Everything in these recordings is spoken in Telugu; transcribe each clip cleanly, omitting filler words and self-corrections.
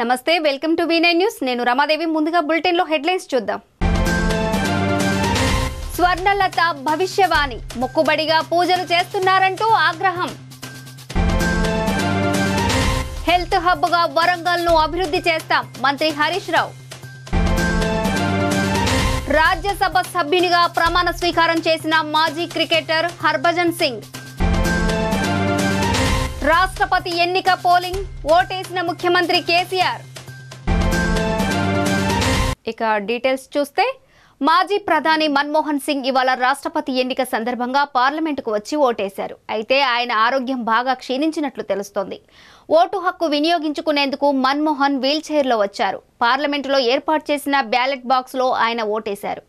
నమస్తే వెల్కమ్ టు V9 న్యూస్ నేను రమాదేవి ముందుగా బులెటిన్ లో హెడ్లైన్స్ చూద్దాం స్వర్ణలత భవిష్యవాణి మొక్కుబడిగా పూజలు చేస్తున్నారంటూ ఆగ్రహం హెల్త్ హబ్ గా వరంగల్ ను అభివృద్ధి చేస్తాం మంత్రి హరీష్ రావు రాజ్యసభ సభ్యునిగా ప్రమాణ స్వీకారం చేసిన మాజీ క్రికెటర్ హర్భజన్ సింగ్ రాష్ట్రపతి ఎన్నిక పోలింగ్ ఓటేసిన ముఖ్యమంత్రి కేసీఆర్ ఇక డీటెయిల్స్ చూస్తే మాజీ ప్రధాని మన్మోహన్ సింగ్ ఇవాళ రాష్ట్రపతి ఎన్నిక సందర్భంగా పార్లమెంటుకు వచ్చి ఓటేశారు. అయితే ఆయన ఆరోగ్యం బాగా క్షీణించినట్లు తెలుస్తోంది. ఓటు హక్కు వినియోగించుకునేందుకు మన్మోహన్ వీల్ చైర్లో వచ్చారు. పార్లమెంటులో ఏర్పాటు చేసిన బ్యాలెట్ బాక్స్లో ఆయన ఓటేశారు.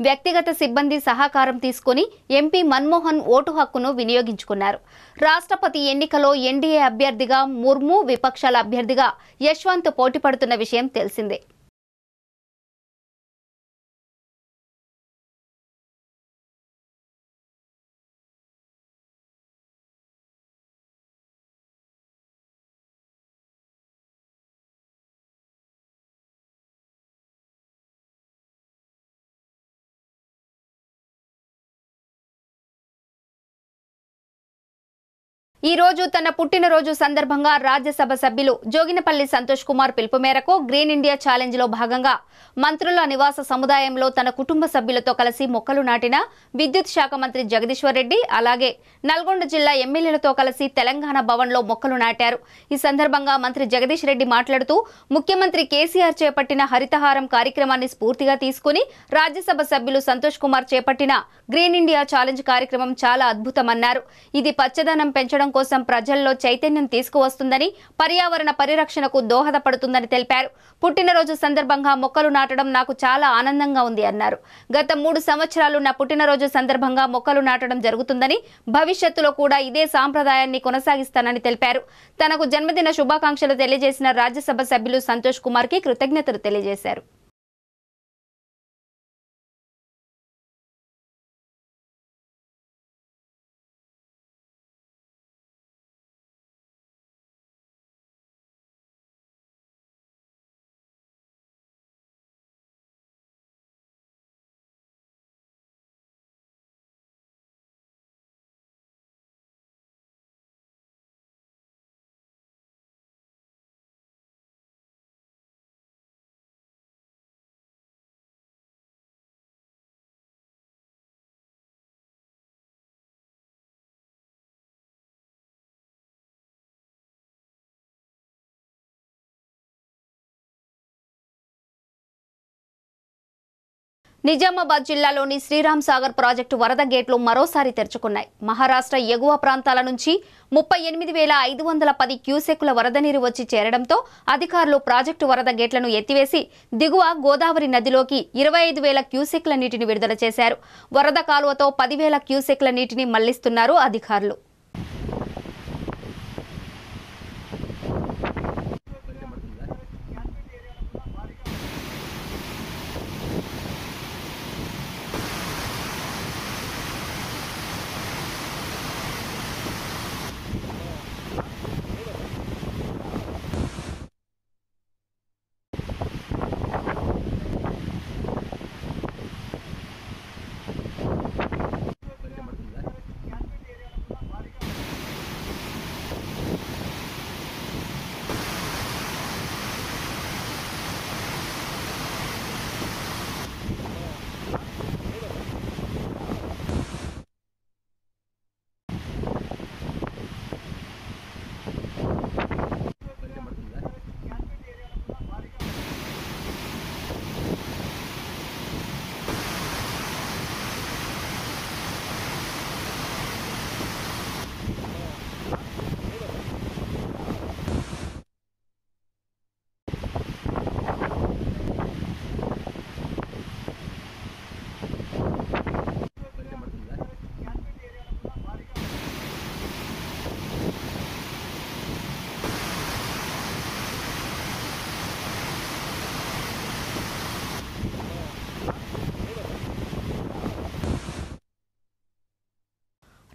వ్యక్తిగత సిబ్బంది సహకారం తీసుకుని ఎంపీ మన్మోహన్ ఓటు హక్కును వినియోగించుకున్నారు. రాష్ట్రపతి ఎన్నికలో ఎన్డీఏ అభ్యర్థిగా ముర్ము, విపక్షాల అభ్యర్థిగా యశ్వంత్ పోటీ పడుతున్న విషయం తెలిసిందే. ఈ రోజు తన పుట్టినరోజు సందర్భంగా రాజ్యసభ సభ్యులు జోగినపల్లి సంతోష్ కుమార్ పిలుపు మేరకు గ్రీన్ ఇండియా ఛాలెంజ్ లో భాగంగా మంత్రుల నివాస సముదాయంలో తన కుటుంబ సభ్యులతో కలిసి మొక్కలు నాటిన విద్యుత్ శాఖ మంత్రి జగదీశ్వర్ రెడ్డి, అలాగే నల్గొండ జిల్లా ఎమ్మెల్యేలతో కలిసి తెలంగాణ భవన్ లో మొక్కలు నాటారు. ఈ సందర్భంగా మంత్రి జగదీష్ రెడ్డి మాట్లాడుతూ ముఖ్యమంత్రి కేసీఆర్ చేపట్టిన హరితహారం కార్యక్రమాన్ని స్ఫూర్తిగా తీసుకుని రాజ్యసభ సభ్యులు సంతోష్ కుమార్ చేపట్టిన గ్రీన్ ఇండియా ఛాలెంజ్ కార్యక్రమం చాలా అద్భుతమన్నారు. ఇది పచ్చదనం పెంచడం కోసం ప్రజల్లో చైతన్యం తీసుకువస్తుందని, పర్యావరణ పరిరక్షణకు దోహదపడుతుందని తెలిపారు. పుట్టినరోజు సందర్భంగా మొక్కలు నాటడం నాకు చాలా ఆనందంగా ఉంది అన్నారు. గత 3 సంవత్సరాలు నా పుట్టినరోజు సందర్భంగా మొక్కలు నాటడం జరుగుతుందని, భవిష్యత్తులో కూడా ఇదే సాంప్రదాయాన్ని కొనసాగిస్తానని తెలిపారు. తనకు జన్మదిన శుభాకాంక్షలు తెలియజేసిన రాజ్యసభ సభ్యులు సంతోష్ కుమార్ కి కృతజ్ఞతలు తెలియజేశారు. నిజామాబాద్ జిల్లాలోని శ్రీరామ్ సాగర్ ప్రాజెక్టు వరద గేట్లు మరోసారి తెరుచుకున్నాయి. మహారాష్ట్ర ఎగువ ప్రాంతాల నుంచి 38,510 క్యూసెక్కుల వరద నీరు వచ్చి చేరడంతో అధికారులు ప్రాజెక్టు వరద గేట్లను ఎత్తివేసి దిగువ గోదావరి నదిలోకి 25,000 క్యూసెక్ల నీటిని విడుదల చేశారు. వరద కాలువతో 10,000 క్యూసెక్ల నీటిని మళ్లిస్తున్నారు అధికారులు.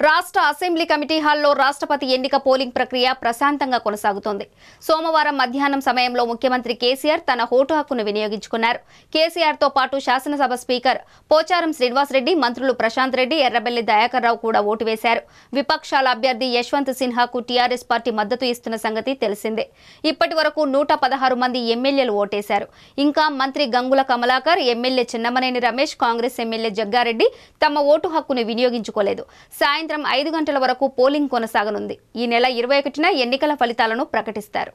రాష్ట్ర అసెంబ్లీ కమిటీ హాల్లో రాష్ట్రపతి ఎన్నిక పోలింగ్ ప్రక్రియ ప్రశాంతంగా కొనసాగుతోంది. సోమవారం మధ్యాహ్నం సమయంలో ముఖ్యమంత్రి కేసీఆర్ తన ఓటు హక్కును వినియోగించుకున్నారు. కేసీఆర్ తో పాటు శాసనసభ స్పీకర్ పోచారం శ్రీనివాసరెడ్డి, మంత్రులు ప్రశాంత్ రెడ్డి, ఎర్రబెల్లి దయాకర్ రావు కూడా ఓటు వేశారు. విపక్షాల అభ్యర్థి యశ్వంత్ సిన్హాకు టీఆర్ఎస్ పార్టీ మద్దతు ఇస్తున్న సంగతి తెలిసిందే. ఇప్పటి వరకు 116 మంది ఎమ్మెల్యేలు ఓటేశారు. ఇంకా మంత్రి గంగుల కమలాకర్, ఎమ్మెల్యే చిన్నమనేని రమేష్, కాంగ్రెస్ ఎమ్మెల్యే జగ్గారెడ్డి తమ ఓటు హక్కును వినియోగించుకోలేదు. సాయంత్రం 5 గంటల వరకు పోలింగ్ కొనసాగనుంది. ఈ నెల 21న ఎన్నికల ఫలితాలను ప్రకటిస్తారు.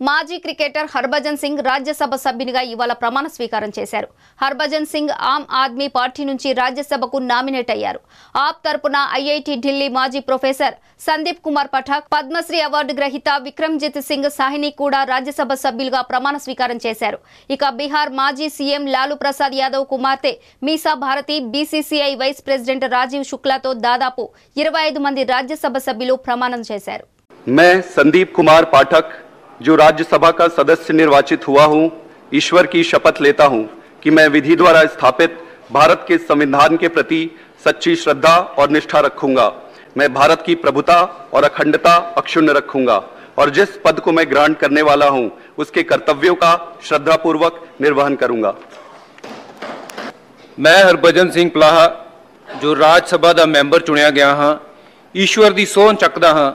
మాజీ క్రికెటర్ హర్భజన్ సింగ్ రాజ్యసభ సభ్యునిగా ఇవాళ ప్రమాణ స్వీకారం చేశారు. హర్భజన్ సింగ్ ఆమ్ ఆద్మీ పార్టీ నుంచి రాజ్యసభకు నామినేట్ అయ్యారు. ఆప్ తరపున ఐఐటి ఢిల్లీ మాజీ ప్రొఫెసర్ సందీప్ కుమార్ పఠాక్, పద్మశ్రీ అవార్డు గ్రహీత విక్రమ్జిత్ సింగ్ సాహ్ని కూడా రాజ్యసభ సభ్యులుగా ప్రమాణ స్వీకారం చేశారు. ఇక బీహార్ మాజీ సీఎం లాలూ ప్రసాద్ యాదవ్ కుమార్తె Misa Bharti, BCCI vice president Rajiv శుక్లాతో దాదాపు 25 మంది రాజ్యసభ సభ్యులు ప్రమాణం చేశారు. मैं संदीप कुमार पाठक जो राज्यसभा का सदस्य निर्वाचित हुआ हूं, ईश्वर की शपथ लेता हूं कि मैं विधि द्वारा स्थापित भारत के संविधान के प्रति सच्ची श्रद्धा और निष्ठा रखूंगा। मैं भारत की प्रभुता और अखंडता अक्षुण्ण रखूंगा और जिस पद को मैं ग्रहण करने वाला हूं उसके कर्तव्यों का श्रद्धापूर्वक निर्वहन करूंगा। मैं हरभजन सिंह पलाहा जो राज्यसभा का मैंबर चुनिया गया हाँ, ईश्वर की सौं चकदा हाँ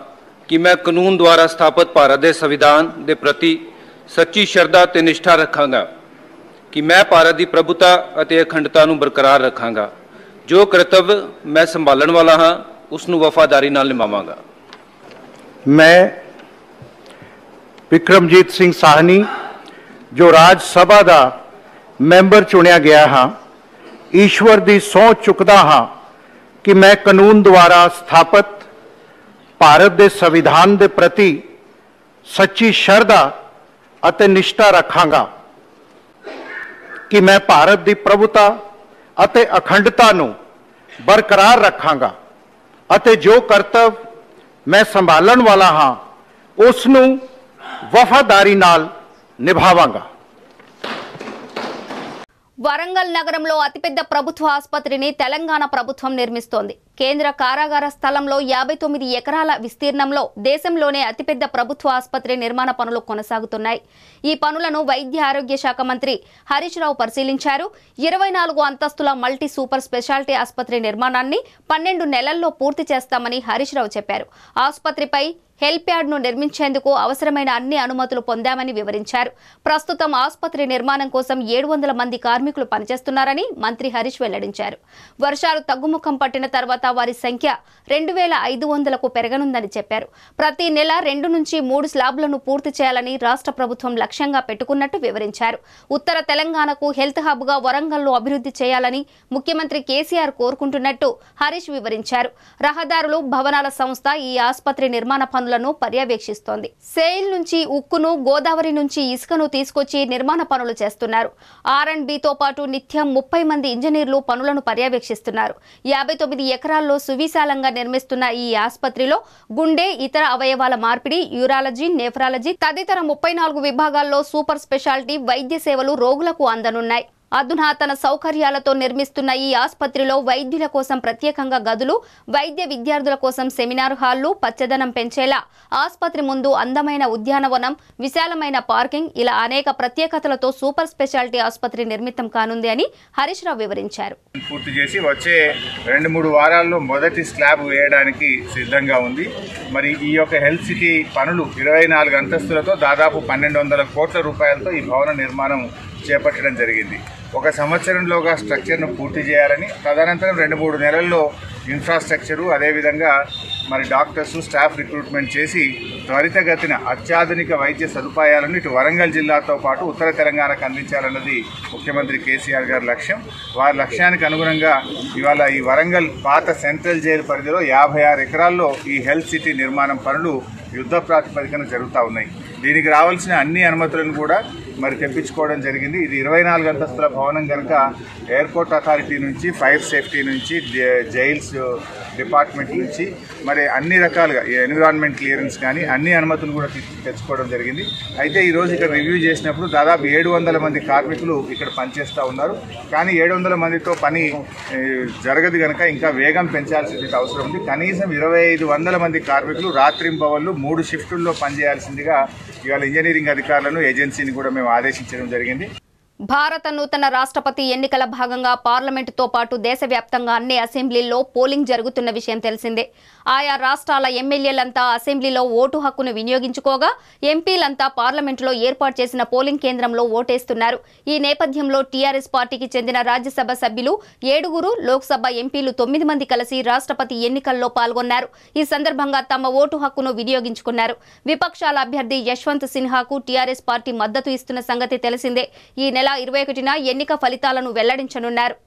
कि मैं कानून द्वारा स्थापित भारत के संविधान के प्रति सच्ची श्रद्धा ते निष्ठा रखांगा, कि मैं भारत की प्रभुता और अखंडता को बरकरार रखांगा। जो कर्तव्य मैं संभालने वाला हाँ उसनू वफादारी नाल निभावांगा। मैं विक्रमजीत सिंह साहनी जो राज्यसभा का मैंबर चुनिया गया हाँ, ईश्वर की सौं चुकदा हाँ कि मैं कानून द्वारा स्थापित भारत के संविधान के प्रति सच्ची श्रद्धा और निष्ठा रखांगा, कि मैं भारत की प्रभुता और अखंडता को बरकरार रखांगा और जो कर्तव्य मैं संभालने वाला हाँ उसनू वफादारी नाल निभावांगा। వరంగల్ నగరంలో అతిపెద్ద ప్రభుత్వ ఆసుపత్రిని తెలంగాణ ప్రభుత్వం నిర్మిస్తోంది. కేంద్ర కారాగార స్థలంలో 59 ఎకరాల విస్తీర్ణంలో దేశంలోనే అతిపెద్ద ప్రభుత్వ ఆసుపత్రి నిర్మాణ పనులు కొనసాగుతున్నాయి. ఈ పనులను వైద్య ఆరోగ్య శాఖ మంత్రి హరీష్ రావు పరిశీలించారు. 24 అంతస్తుల మల్టీ సూపర్ స్పెషాలిటీ ఆసుపత్రి నిర్మాణాన్ని 12 నెలల్లో పూర్తి చేస్తామని హరీష్ రావు చెప్పారు. ఆసుపత్రిపై హెల్ప్యాడ్ ను నిర్మించేందుకు అవసరమైన అన్ని అనుమతులు పొందామని వివరించారు. ప్రస్తుతం ఆసుపత్రి నిర్మాణం కోసం 700 మంది కార్మికులు పనిచేస్తున్నారని మంత్రి హరీష్ వెల్లడించారు. వర్షాలు తగ్గుముఖం పట్టిన తర్వాత వారి సంఖ్య 2500కు పెరగనుందని చెప్పారు. ప్రతి నెల 2 నుంచి 3 స్లాబ్లను పూర్తి చేయాలని రాష్ట్ర ప్రభుత్వం లక్ష్యంగా పెట్టుకున్నట్టు వివరించారు. ఉత్తర తెలంగాణకు హెల్త్ హబ్ గా వరంగల్ను అభివృద్ధి చేయాలని ముఖ్యమంత్రి కేసీఆర్ కోరుకుంటున్నట్టు హరీష్ వివరించారు. రహదారులు, భవనాల సంస్థ ఈ ఆసుపత్రి నిర్మాణ పనులను పర్యవేక్షిస్తోంది. సేల్ నుంచి ఉక్కును, గోదావరి నుంచి ఇసుకను తీసుకొచ్చి నిర్మాణ పనులు చేస్తున్నారు. R&Bతో పాటు నిత్యం 30 మంది ఇంజనీర్లు పనులను పర్యవేక్షిస్తున్నారు. 59 ఎకరాల్లో సువిశాలంగా నిర్మిస్తున్న ఈ ఆసుపత్రిలో గుండె, ఇతర అవయవాల మార్పిడి, యూరాలజీ, నెఫ్రాలజీ తదితర 34 విభాగాల్లో సూపర్ స్పెషాలిటీ వైద్య సేవలు రోగులకు అందనున్నాయి. అధునాతన సౌకర్యాలతో నిర్మిస్తున్న ఈ ఆసుపత్రిలో వైద్యుల కోసం ప్రత్యేకంగా గదులు, వైద్య విద్యార్థుల కోసం సెమినార్ హాళ్లు, పచ్చదనం పెంచేలా ఆసుపత్రి ముందు అందమైన ఉద్యానవనం, విశాలమైన పార్కింగ్ ఇలా అనేక ప్రత్యేకతలతో సూపర్ స్పెషాలిటీ ఆసుపత్రి నిర్మితం కానుంది అని హరీష్ రావు వివరించారు. పూర్తి చేసి వచ్చే 2-3 వారాల్లో మొదటి స్లాబ్ వేయడానికి సిద్ధంగా ఉంది. మరి ఈ యొక్క హెల్త్ సిటీ పనులు 24 అంతస్తులతో దాదాపు 1200 కోట్ల రూపాయలతో ఈ భవన నిర్మాణం చేపట్టడం జరిగింది. 1 సంవత్సరంలోగా స్ట్రక్చర్ను పూర్తి చేయాలని, తదనంతరం 2-3 నెలల్లో ఇన్ఫ్రాస్ట్రక్చరు, అదేవిధంగా మరి డాక్టర్స్, స్టాఫ్ రిక్రూట్మెంట్ చేసి త్వరితగతిన అత్యాధునిక వైద్య సదుపాయాలను ఇటు వరంగల్ జిల్లాతో పాటు ఉత్తర తెలంగాణకు అందించాలన్నది ముఖ్యమంత్రి కేసీఆర్ గారి లక్ష్యం. వారి లక్ష్యానికి అనుగుణంగా ఇవాళ ఈ వరంగల్ పాత సెంట్రల్ జైలు పరిధిలో 56 ఎకరాల్లో ఈ హెల్త్ సిటీ నిర్మాణం పనులు యుద్ధ ప్రాతిపదికన జరుగుతూ ఉన్నాయి. దీనికి రావాల్సిన అన్ని అనుమతులను కూడా మరి తెప్పించుకోవడం జరిగింది. ఇది 24 అంతస్తుల భవనం కనుక ఎయిర్పోర్ట్ అథారిటీ నుంచి, ఫైర్ సేఫ్టీ నుంచి, జైల్స్ డిపార్ట్మెంట్ నుంచి మరి అన్ని రకాలుగా ఎన్విరాన్మెంట్ క్లియరెన్స్ కానీ అన్ని అనుమతులు కూడా తెచ్చుకోవడం జరిగింది. అయితే ఈరోజు ఇక్కడ రివ్యూ చేసినప్పుడు దాదాపు 700 మంది కార్మికులు ఇక్కడ పనిచేస్తూ ఉన్నారు. కానీ 700 మందితో పని జరగదు కనుక ఇంకా వేగం పెంచాల్సిన అవసరం ఉంది. కనీసం 2500 మంది కార్మికులు రాత్రింబవళ్ళు 3 షిఫ్టుల్లో పనిచేయాల్సిందిగా ఇవాళ ఇంజనీరింగ్ అధికారులను, ఏజెన్సీని కూడా మేము ఆదేశించడం జరిగింది. భారత నూతన రాష్ట్రపతి ఎన్నికల భాగంగా పార్లమెంటుతో పాటు దేశవ్యాప్తంగా అన్ని అసెంబ్లీల్లో పోలింగ్ జరుగుతున్న విషయం తెలిసిందే. ఆయా రాష్ట్రాల ఎమ్మెల్యేలంతా అసెంబ్లీలో ఓటు హక్కును వినియోగించుకోగా ఎంపీలంతా పార్లమెంటులో ఏర్పాటు చేసిన పోలింగ్ కేంద్రంలో ఓటేస్తున్నారు. ఈ నేపథ్యంలో టీఆర్ఎస్ పార్టీకి చెందిన రాజ్యసభ సభ్యులు 7, లోక్సభ ఎంపీలు 9 మంది కలిసి రాష్ట్రపతి ఎన్నికల్లో పాల్గొన్నారు. ఈ సందర్భంగా తమ ఓటు హక్కును వినియోగించుకున్నారు. విపక్షాల అభ్యర్థి యశ్వంత్ సిన్హాకు టీఆర్ఎస్ పార్టీ మద్దతు ఇస్తున్న సంగతి తెలిసిందే. ఈ నెల 21న ఎన్నిక ఫలితాలను వెల్లడించనున్నారు.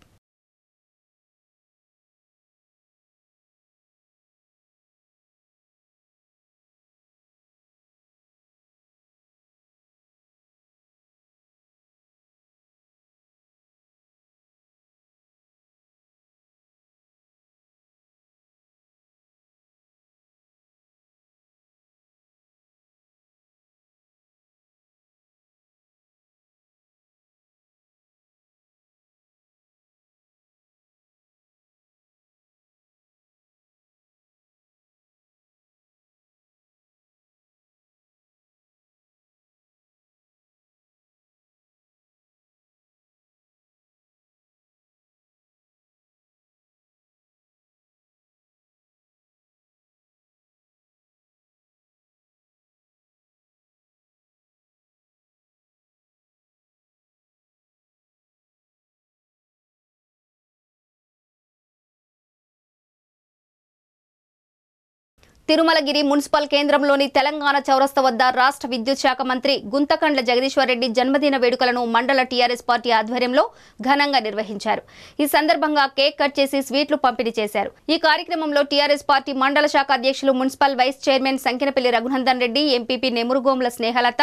తిరుమలగిరి మున్సిపల్ కేంద్రంలోని తెలంగాణ చౌరస్తా వద్ద రాష్ట్ర విద్యుత్ శాఖ మంత్రి గుంతకండ్ల జగదీశ్వర్ రెడ్డి జన్మదిన వేడుకలను మండల టీఆర్ఎస్ పార్టీ ఆధ్వర్యంలో ఘనంగా నిర్వహించారు. ఈ సందర్భంగా కేక్ కట్ చేసి స్వీట్లు పంపిణీ చేశారు. ఈ కార్యక్రమంలో టీఆర్ఎస్ పార్టీ మండల శాఖ అధ్యక్షులు, municipal vice chairman Sankinapalli Raghunandan Reddy, MPP Nemurugomula Snehalatha,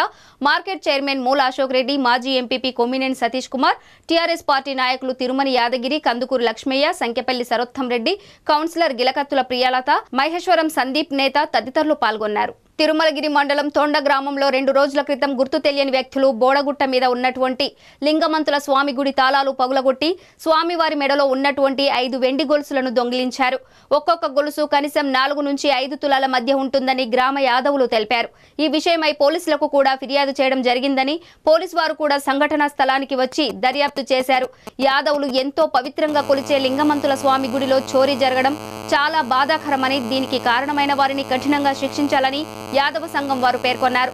market chairman Moola Ashok Reddy, మాజీ MPP Kommineni Satish Kumar, TRS party నాయకులు తిరుమని యాదగిరి, కందుకూరు లక్ష్మయ్య, సంకెపల్లి సరోత్తం రెడ్డి, కౌన్సిలర్ గిలకత్తుల ప్రియాలత, మహేశ్వరం సందీప్ నేత తదితరులు పాల్గొన్నారు. తిరుమలగిరి మండలం తొండ గ్రామంలో 2 రోజుల క్రితం గుర్తు తెలియని వ్యక్తులు బోడగుట్ట మీద ఉన్నటువంటి లింగమంతుల స్వామి గుడి తాళాలు పగులగొట్టి స్వామివారి మెడలో ఉన్నటువంటి 5 వెండి గొలుసులను దొంగిలించారు. ఒక్కొక్క గొలుసు కనీసం 4 నుంచి 5 తులాల మధ్య ఉంటుందని గ్రామ యాదవులు తెలిపారు. ఈ విషయమై పోలీసులకు కూడా ఫిర్యాదు చేయడం జరిగిందని, పోలీసు వారు కూడా సంఘటనా స్థలానికి వచ్చి దర్యాప్తు చేశారు. యాదవులు ఎంతో పవిత్రంగా కొలిచే లింగమంతుల స్వామి గుడిలో చోరీ జరగడం చాలా బాధాకరమని, దీనికి కారణమైన వారిని కఠినంగా శిక్షించాలని యాదవ సంఘం వారు పేర్కొన్నారు.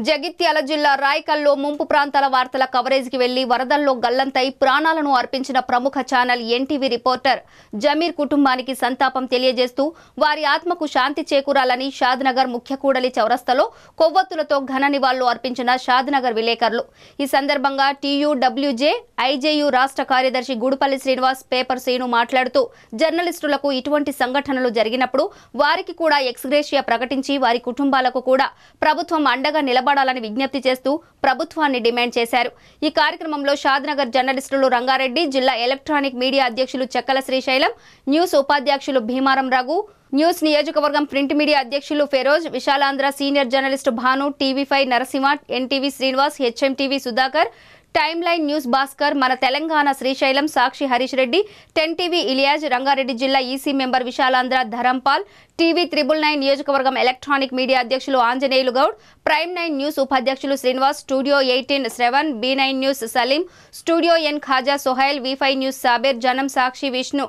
జగిత్యాల జిల్లా రాయకల్లో ముంపు ప్రాంతాల వార్తల కవరేజ్కి వెళ్లి వరదల్లో గల్లంతై ప్రాణాలను అర్పించిన ప్రముఖ ఛానల్ ఎన్టీవీ రిపోర్టర్ జమీర్ కుటుంబానికి సంతాపం తెలియజేస్తూ వారి ఆత్మకు శాంతి చేకూరాలని షాద్నగర్ ముఖ్య కూడలి చౌరస్తాలో కొవ్వొత్తులతో ఘన నివాళులు అర్పించిన షాద్నగర్ విలేకరులు. ఈ సందర్భంగా టీయూడబ్ల్యూజే ఐజేయు రాష్ట్ర కార్యదర్శి గూడుపల్లి శ్రీనివాస్ పేపర్ శ్రీను మాట్లాడుతూ జర్నలిస్టులకు ఇటువంటి సంఘటనలు జరిగినప్పుడు వారికి కూడా ఎక్స్గ్రేషియా ప్రకటించి వారి కుటుంబాలకు కూడా ప్రభుత్వం అండగా నిలబడాలని విజ్ఞప్తి చేస్తూ ప్రభుత్వాన్ని డిమాండ్ చేశారు. ఈ కార్యక్రమంలో షాద్నగర్ జర్నలిస్టులు రంగారెడ్డి, జిల్లా ఎలక్ట్రానిక్ మీడియా అధ్యక్షులు చెక్కల శ్రీశైలం, న్యూస్ ఉపాధ్యక్షులు భీమారం రఘు, న్యూస్ నియోజకవర్గం ప్రింట్ మీడియా అధ్యక్షులు Feroz, Visalaandhra senior journalist Bhanu, TV five Narasimha, NTV Srinivas, HMTV Sudhakar, time line news Bhaskar, మన తెలంగాణ శ్రీశైలం, సాక్షి హరీష్ రెడ్డి, 10 టీవీ ఇలియాజ్, రంగారెడ్డి జిల్లా EC member Visalaandhra Dharampal, TV 999 నియోజకవర్గం ఎలక్ట్రానిక్ మీడియా అధ్యక్షులు ఆంజనేయులు గౌడ్, ప్రైమ్ 9 న్యూస్ ఉపాధ్యక్షులు Srinivas, studio 18 Shravan, B9 news Saleem, studio N Khaja Sohail, V5 news Saber, Janam Sakshi Vishnu,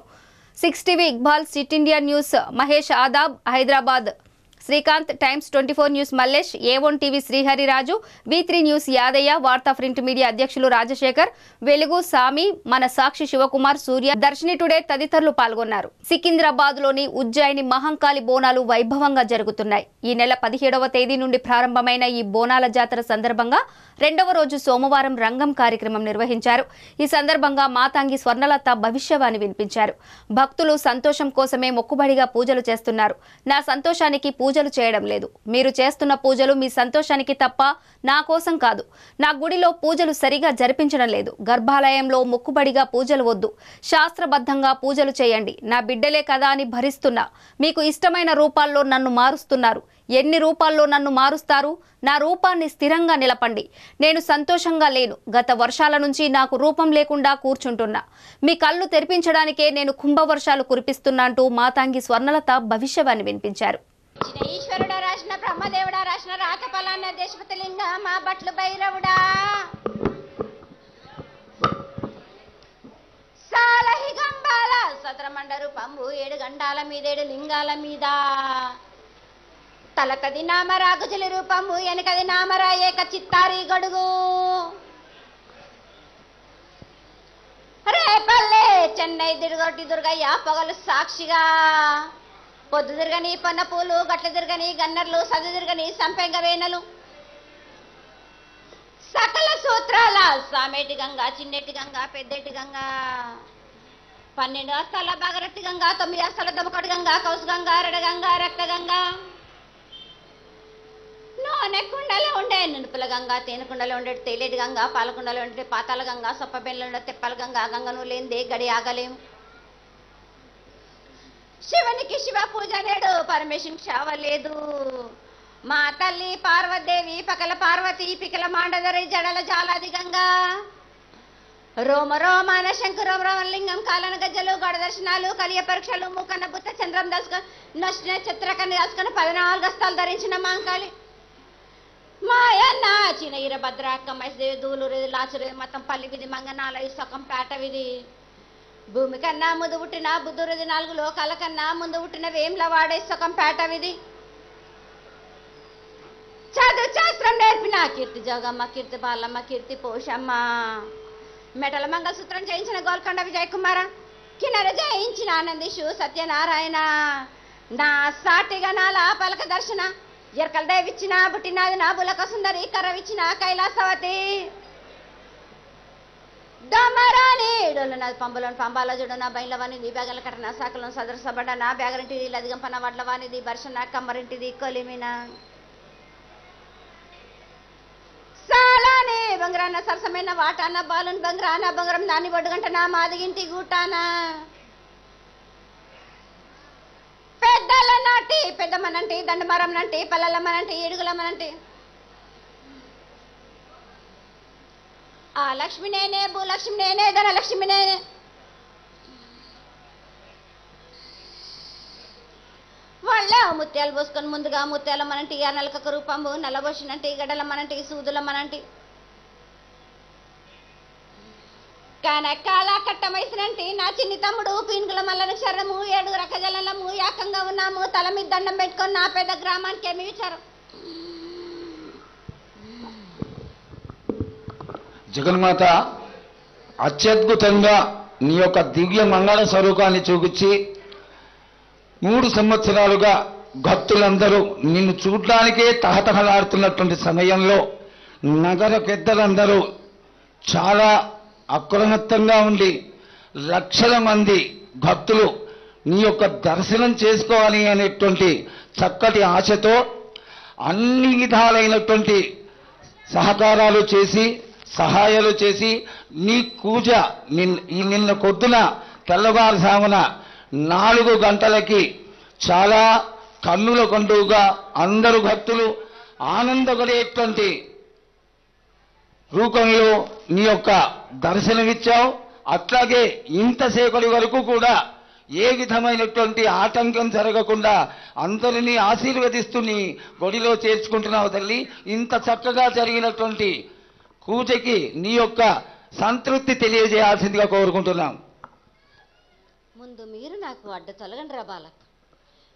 6 TV Iqbal, sit India news Mahesh Aadab Hyderabad, Srikanth, times 24 news Mallesh, A1 TV Sriharirajru, V3 news Yadaiah, వార్తా ప్రింట్ మీడియా అధ్యక్షులు రాజశేఖర్, వెలుగు సామి, మన సాక్షి శివకుమార్, సూర్య, దర్శిని టుడే తదితరులు పాల్గొన్నారు. సికింద్రాబాద్ లోని ఉజ్జయిని మహంకాళి బోనాలు వైభవంగా జరుగుతున్నాయి. ఈ నెల 17వ తేదీ నుండి ప్రారంభమైన ఈ బోనాల జాతర సందర్భంగా 2వ రోజు సోమవారం రంగం కార్యక్రమం నిర్వహించారు. ఈ సందర్భంగా మాతాంగి స్వర్ణలత భవిష్యవాణి వినిపించారు. భక్తులు సంతోషం కోసమే మొక్కుబడిగా పూజలు చేస్తున్నారు. నా సంతోషానికి పూజలు చేయడం లేదు. మీరు చేస్తున్న పూజలు మీ సంతోషానికి తప్ప నా కోసం కాదు. నా గుడిలో పూజలు సరిగా జరిపించడం లేదు. గర్భాలయంలో మొక్కుబడిగా పూజలు వద్దు. శాస్త్రబద్ధంగా పూజలు చేయండి. నా బిడ్డలే కదా అని భరిస్తున్నా. మీకు ఇష్టమైన రూపాల్లో నన్ను మారుస్తున్నారు. ఎన్ని రూపాల్లో నన్ను మారుస్తారు? నా రూపాన్ని స్థిరంగా నిలపండి. నేను సంతోషంగా లేను. గత వర్షాల నుంచి నాకు రూపం లేకుండా కూర్చుంటున్నా. మీ కళ్ళు తెరిపించడానికే నేను కుంభవర్షాలు కురిపిస్తున్నా అంటూ మాతాంగి స్వర్ణలత భవిష్యవాణి వినిపించారు. ఈశ్వరుడా రాసిన బ్రహ్మదేవుడా రాసిన రాతపలాన్న దేశపతిలింగ మా బట్లు భైరవుడా సాలహి గంబాల సత్రమండరు పంబు 7 గండాల మీద 7 లింగాల మీద తలకది నామరా గుజలి రూపంబు వెనకది నామరా ఏక చిత్తారి గడుగు రేపల్లే చెన్నై దిడుగొట్టి దుర్గయ్య పొగలు సాక్షిగా పొద్దు తిరగని పన్న పూలు గట్ల తిరగని గన్నర్లు సదు తిరగని సంపెంగ వేనలు సకల సూత్రాల సామేటి గంగా చిన్నెట్టి గంగా పెద్దెట్టి గంగా 12 అస్తాల బాగరట్టి గంగా 9 అస్తాల దమకటి గంగా కౌసు గంగా రెడ గంగా రక్త గంగా నూనె కుండలో ఉండే నునుపుల గంగా తేనె కుండలో ఉండే తేలేటి గంగా పాలకుండలో ఉండే పాతాల గంగా సొప్ప బెల్లలో ఉండే తెప్పల గంగా గంగను లేనిదే గడి ఆగలేము శివునికి శివ పూజ నేడు పరమేశ్వరునికి శావ లేదు మా తల్లి పార్వదేవి పకల పార్వతి పికల మాండదరి జడల జాలాది గంగా రోమ రోమాన శంకరం రోమలింగం కాలన గజ్జలు గడ దర్శనాలు కలియ పరీక్షలు మూకన్న బుత్త చంద్రం దాసుకొని నచ్చిన చిత్రకన్ని దాసుకొని 14 హస్తాలు ధరించిన మాంకాళి మాయన్న చిన ఈరభద్రాక్క మైసదేవి దూలూరు లాచురు మతం పల్లి విధి మంగనాల ఇసకం పేట విధి భూమి కన్నా ముందు పుట్టిన బుద్ధురుది 4 లోకాల కన్నా ముందు పుట్టిన వేంల వాడే సుఖం పేట విధి చదువు శాస్త్రం నేర్పిన కీర్తి జోగమ్మ కీర్తి బాలమ్మ కీర్తి పోషమ్మ మెటల మంగళసూత్రం చేయించిన గోల్కొండ విజయ్ కుమార కిన్నెర జయించిన ఆనందిషు సత్యనారాయణ నా సాటిగా నాల పలక దర్శన ఎరకల దేవిచ్చిన బుట్టినాది నా బులక సుందరి కర్రవిచ్చిన కైలాసవతి దమరాని డొల్లన పంబలోని పంబాల జుడన బైలవాని ది బ్యాగల కట్టన సాకలను సదర సబడన బ్యాగరింటిది లదిగంపన వడ్లవానిది బర్షన కమ్మరింటిది కొలిమిన సాలాని బంగారాన సరసమైన వాటాన బాలున్ బంగారాన బంగారం దాని బొడ్డుగంటన మాదిగింటి గూటాన పెద్దల నాటి పెద్దమ్మనంటి దండమరం నంటి పల్లెలమ్మనంటి ఏడుగులమ్మనంటి ఆ లక్ష్మి నేనే భూలక్ష్మి నేనే ధనలక్ష్మి నేనే వాళ్ళ ముత్యాలు పోసుకొని ముందుగా ముత్యాలమ్మనంటి నలకక రూపంబు నల్లబోసినంటి గడలమ్మనంటి సూదులమ్మనంటి కనకాల కట్టమైసినంటి నా చిన్ని తమ్ముడు పీనుగుల మల్లని శరణము 7 రకజలము ఏకంగా ఉన్నాము తల మీద దండం పెట్టుకొని నా పెద్ద గ్రామానికి ఏమి విచారం జగన్మాత అత్యద్భుతంగా నీ యొక్క దివ్య మంగళ స్వరూపాన్ని చూపించి 3 సంవత్సరాలుగా భక్తులందరూ నిన్ను చూడడానికే తహతహలాడుతున్నటువంటి సమయంలో నగర పెద్దలందరూ చాలా అప్రమత్తంగా ఉండి లక్షల మంది భక్తులు నీ యొక్క దర్శనం చేసుకోవాలి అనేటువంటి చక్కటి ఆశతో అన్ని విధాలైనటువంటి సహకారాలు చేసి సహాయాలు చేసి నీ పూజ నిన్న పొద్దున తెల్లవారుజామున 4 గంటలకి చాలా కన్నుల పండుగగా అందరూ భక్తులు ఆనందపడేటువంటి రూపంలో నీ యొక్క దర్శనమిచ్చావు. అట్లాగే ఇంతసేపటి వరకు కూడా ఏ విధమైనటువంటి ఆటంకం జరగకుండా అందరినీ ఆశీర్వదిస్తూ నీ గుడిలో చేర్చుకుంటున్నావు తల్లి. ఇంత చక్కగా జరిగినటువంటి పూజకి నీ యొక్క సంతృప్తి తెలియజేయాల్సిందిగా కోరుకుంటున్నాం. ముందు మీరు నాకు అడ్డు తొలగండి రా బాలక్.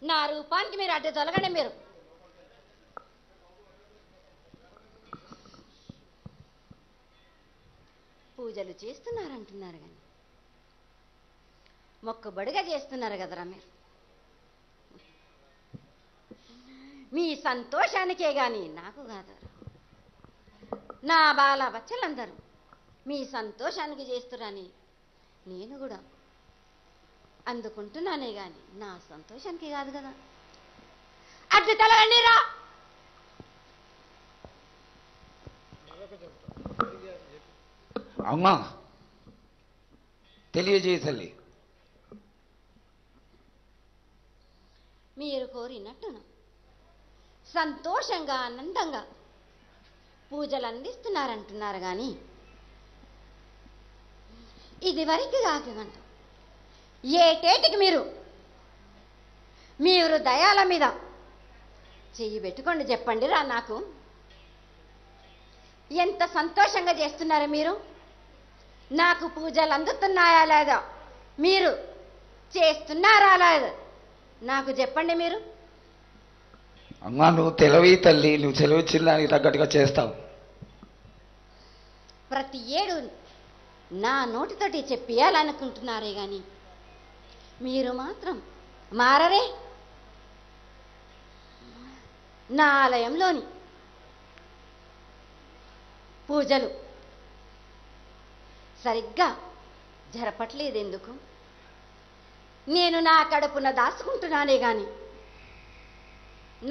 నా రూపానికి మీరు అడ్డు తొలగండి. మీరు పూజలు చేస్తున్నారంటున్నారు కానీ మొక్కుబడిగా చేస్తున్నారు కదరా మీరు. మీ సంతోషానికే కానీ నాకు కాదరా. నా బాల బచ్చలందరూ మీ సంతోషానికి చేస్తురని నేను కూడా అందుకుంటున్నానే కానీ నా సంతోషానికి కాదు కదా. అడ్డు తలగండిరా. అమ్మా తెలియజేయ తల్లి. మీరు కోరినట్టును సంతోషంగా ఆనందంగా పూజలు అందిస్తున్నారంటున్నారు కానీ ఇది వరకు కాదంట. ఏటేటికి మీరు దయాల మీద చెయ్యి పెట్టుకోండి. చెప్పండి రా నాకు ఎంత సంతోషంగా చేస్తున్నారు మీరు. నాకు పూజలు అందుతున్నాయా లేదా, మీరు చేస్తున్నారా లేదా నాకు చెప్పండి మీరు. అమ్మా నువ్వు తెలివి తల్లి, నువ్వు సెలవిచ్చిన దానికి తగ్గట్టుగా చేస్తావు. ప్రతి ఏడు నా నోటితోటి చెప్పియాలనుకుంటున్నారే కానీ మీరు మాత్రం మారరే. నా ఆలయంలోని పూజలు సరిగ్గా జరపట్లేదు ఎందుకు? నేను నా కడుపున దాచుకుంటున్నానే కానీ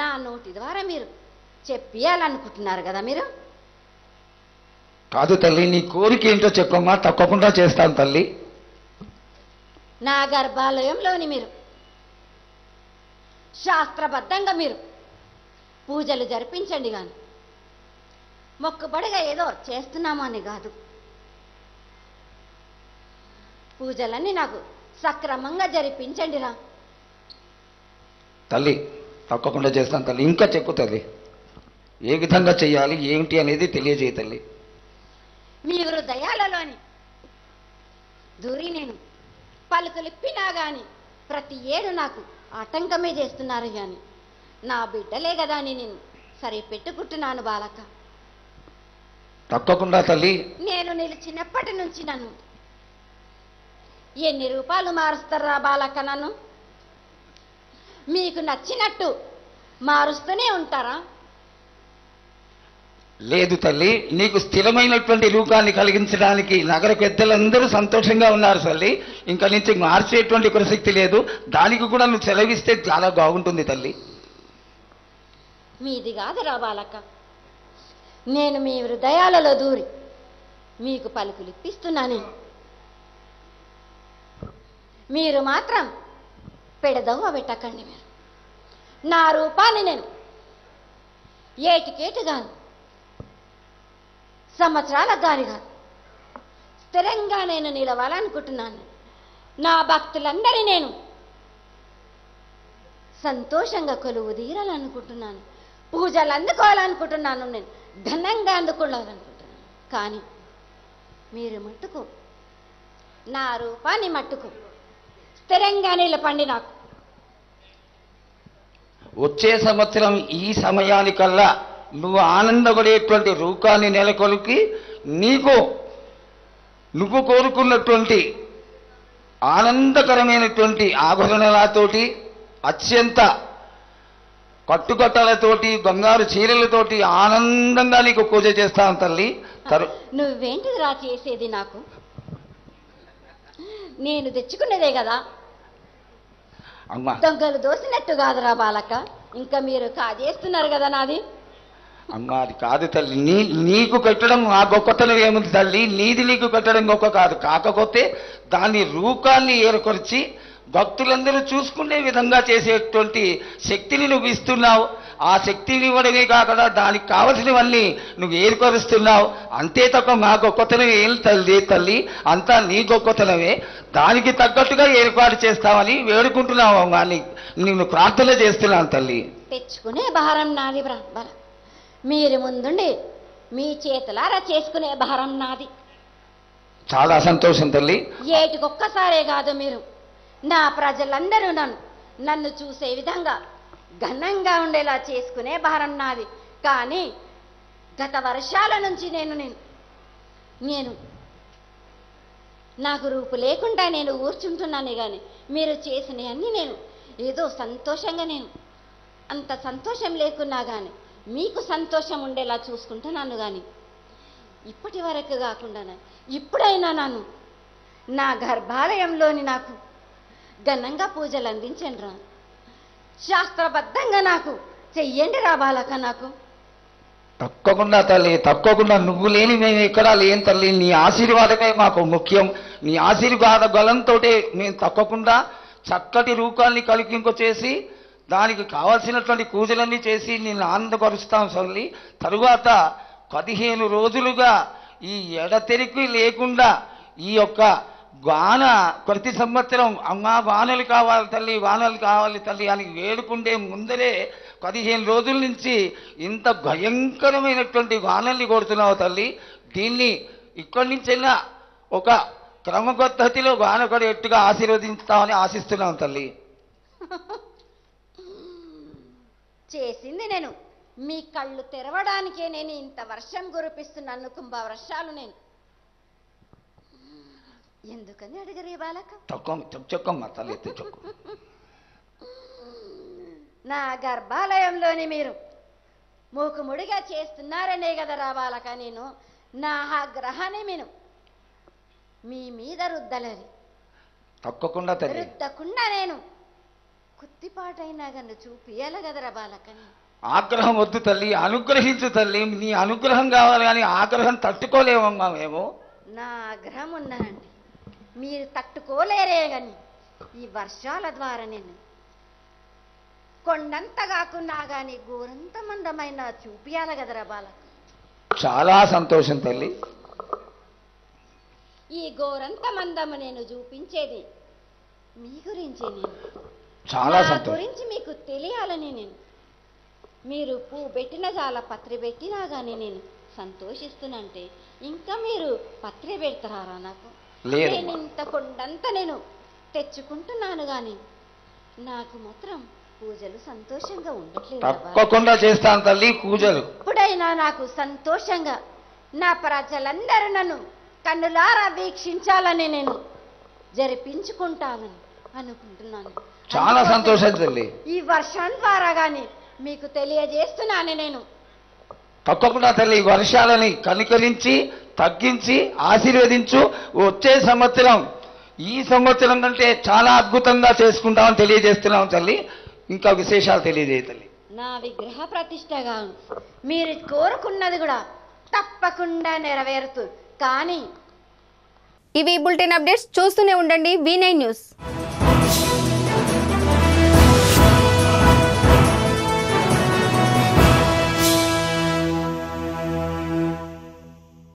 నా నోటి ద్వారా మీరు చెప్పియాలనుకుంటున్నారు కదా మీరు. కాదు తల్లి, నీ కోరిక ఏంటో చెప్పమ్మా, తప్పకుండా చేస్తాను తల్లి. నా గర్భాలయంలోని మీరు శాస్త్రబద్ధంగా మీరు పూజలు జరిపించండి కానీ మొక్కుబడిగా ఏదో చేస్తున్నాము అని కాదు. పూజలన్నీ నాకు సక్రమంగా జరిపించండి రా తల్లి. తప్పకుండా చేస్తాను తల్లి. ఇంకా చెప్పు తల్లి, ఏ విధంగా చేయాలి ఏమిటి అనేది తెలియజేయ తల్లి. మీ హృదయాలలోని దూరి నేను పలుకులిప్పినా కానీ ప్రతి ఏడు నాకు ఆటంకమే చేస్తున్నారు కానీ నా బిడ్డలే కదా అని నేను సరే పెట్టుకుంటున్నాను బాలక. తప్పకుండా తల్లి. నేను నిలిచినప్పటి నుంచి నన్ను ఎన్ని రూపాయలు మారుస్తారా బాలక? నన్ను మీకు నచ్చినట్టు మారుస్తూనే ఉంటారా? లేదు తల్లి, నీకు స్థిరమైనటువంటి రూపాన్ని కలిగించడానికి నగర పెద్దలందరూ సంతోషంగా ఉన్నారు తల్లి. ఇంకా నుంచి మార్చేటువంటి ప్రసక్తి లేదు. దానికి కూడా నువ్వు సెలవిస్తే చాలా బాగుంటుంది తల్లి. మీది కాదురా బాలక. నేను మీ హృదయాలలో దూరి మీకు పలుకులు ఇప్పిస్తున్నాను. మీరు మాత్రం పెడదవ్వ పెట్టకండి. మీరు నా రూపాన్ని నేను ఏటికేటుగాను సంవత్సరాలకు గాని కాదు స్థిరంగా నేను నిలవాలనుకుంటున్నాను. నా భక్తులందరి నేను సంతోషంగా కొలువు తీరాలనుకుంటున్నాను. పూజలు అందుకోవాలనుకుంటున్నాను. నేను ఘనంగా అందుకోవాలనుకుంటున్నాను. కానీ మీరు మట్టుకు నా రూపాన్ని మట్టుకు స్థిరంగా నిలపండి. నాకు వచ్చే సంవత్సరం ఈ సమయానికల్లా నువ్వు ఆనందపడేటువంటి రూపాన్ని నెలకొల్పి నువ్వు కోరుకున్నటువంటి ఆనందకరమైనటువంటి ఆభరణాలతోటి అత్యంత కట్టుకట్టలతోటి బంగారు చీరలతోటి ఆనందంగా నీకు పూజ చేస్తాను తల్లి. నువ్వేంటిది రా చేసేది? నాకు నేను తెచ్చుకున్నదే కదా. అమ్మా దొంగలు దోసినట్టు కాదురా బాలక. ఇంకా మీరు కాజేస్తున్నారు కదా నాది. అమ్మా అది కాదు తల్లి, నీకు కట్టడం ఆ గొప్పతనం ఏముంది తల్లి? నీది నీకు కట్టడం గొప్ప కాదు. కాకపోతే దాని రూపాన్ని ఏర్పరిచి భక్తులందరూ చూసుకునే విధంగా చేసేటువంటి శక్తిని నువ్వు ఇస్తున్నావు. ఆ శక్తిని ఇవ్వడమే కాకుండా దానికి కావలసినవన్నీ నువ్వు ఏర్పరుస్తున్నావు. అంతే తప్ప మా గొప్పతనం ఏం తల్లి, అంతా నీ గొప్పతనమే. దానికి తగ్గట్టుగా ఏర్పాటు చేస్తామని వేడుకుంటున్నావు అమ్మా. నిన్ను ప్రార్థన చేస్తున్నాను తల్లి. తెచ్చుకునే భారం నాది బ్రహ్మల, మీరు ముందుండి మీ చేతులారా చేసుకునే భారం నాది. చాలా సంతోషం తల్లి. ఏటికొక్కసారే కాదు, మీరు నా ప్రజలందరూ నన్ను చూసే విధంగా ఘనంగా ఉండేలా చేసుకునే భారం నాది. కానీ గత వర్షాల నుంచి నేను నాకు రూపు లేకుండా నేను కూర్చుంటున్నానే కానీ మీరు చేసినవన్నీ నేను ఏదో సంతోషంగా, అంత సంతోషం లేకున్నా కానీ మీకు సంతోషం ఉండేలా చూసుకుంటున్నాను. కానీ ఇప్పటి వరకు కాకుండా ఇప్పుడైనా నా గర్భాలయంలోని నాకు ఘనంగా పూజలు అందించండి రా, శాస్త్రబద్ధంగా నాకు చెయ్యండి రా బాలక. నాకు తప్పకుండా తల్లి, తప్పకుండా. నువ్వు లేని మేము ఎక్కడా లేని తల్లి. నీ ఆశీర్వాదమే మాకు ముఖ్యం. నీ ఆశీర్వాద బలంతో మేము తప్పకుండా చక్కటి రూపాన్ని కలిగించేసి దానికి కావాల్సినటువంటి పూజలన్నీ చేసి నిన్ను ఆనందపరుస్తాం తల్లి. తరువాత 15 రోజులుగా ఈ ఎడతెరికి లేకుండా ఈ యొక్క వాన ప్రతి సంవత్సరం అమ్మా వానలు కావాలి తల్లి, వానలు కావాలి తల్లి అని వేడుకుంటే ముందరే 15 రోజుల నుంచి ఇంత భయంకరమైనటువంటి వానల్ని కొడుతున్నావు తల్లి. దీన్ని ఇక్కడి నుంచైనా ఒక క్రమ పద్ధతిలో వాన పడేట్టుగా ఆశీర్వదిస్తామని ఆశిస్తున్నాం తల్లి. చేసింది నేను మీ కళ్ళు తెరవడానికే నేను ఇంత వర్షం కురిపిస్తున్నాను, కుంభ వర్షాలు. నేను ఎందుకని అడిగరే బాలక? చొక్కమ్మ తల్లి, చొక్క. నా గర్భాలయంలోని మీరు మూకుముడిగా చేస్తున్నారనే కదా రా బాలక. నేను నా ఆగ్రహాన్ని మీ మీద రుద్దలేదు, తప్పకుండా తల్లి. రుద్దకుండా నేను కుత్తిపాటైనా కన్ను చూపియాల కదరా బాలకని. ఆగ్రహం వద్దు తల్లి, అనుగ్రహించు తల్లి. నీ అనుగ్రహం కావాలి కానీ ఆగ్రహం తట్టుకోలేమమ్మా మేము. నా ఆగ్రహం ఉన్నానండి, మీరు తట్టుకోలేరే కానీ ఈ వర్షాల ద్వారా నేను కొండంత కాకున్నా కానీ గోరంత మందమైన చూపియాల కదరా బాలక. చాలా సంతోషం తల్లి. ఈ గోరంత మందము నేను చూపించేది మీ గురించి, నేను చాలా నా సంతోషం గురించి మీకు తెలియాలని. నేను మీరు పువ్వు పెట్టిన చాలా పత్రి పెట్టినా కానీ నేను సంతోషిస్తున్నంటే ఇంకా మీరు పత్రి పెడతారా నాకు? నేను ఇంత కొండంతా నేను తెచ్చుకుంటున్నాను కానీ నాకు మాత్రం పూజలు సంతోషంగా ఉండట్లేదు. తప్పకుండా చేస్తాను తల్లి పూజలు. ఇప్పుడైనా నాకు సంతోషంగా నా ప్రజలందరూ నన్ను కన్నులారా వీక్షించాలని నేను జరిపించుకుంటానని అనుకుంటున్నాను. చాలా సంతోషం తల్లి. ఈ వర్షం ద్వారా కానీ మీకు తెలియజేస్తున్నాను నేను. తప్పకుండా తల్లి, వర్షాలని కనికరించి తగ్గించి ఆశీర్వదించు. వచ్చే సంవత్సరం ఈ సంవత్సరం కంటే చాలా అద్భుతంగా చేసుకుంటామని తెలియజేస్తున్నాం తల్లి. ఇంకా విశేషాలు తెలియజేయ తల్లి. నా విగ్రహ ప్రతిష్టగా మీరు కోరుకున్నది కూడా తప్పకుండా నెరవేరుతుంది. కానీ ఇవి బులెటిన్ అప్డేట్స్. చూస్తూనే ఉండండి V9 న్యూస్.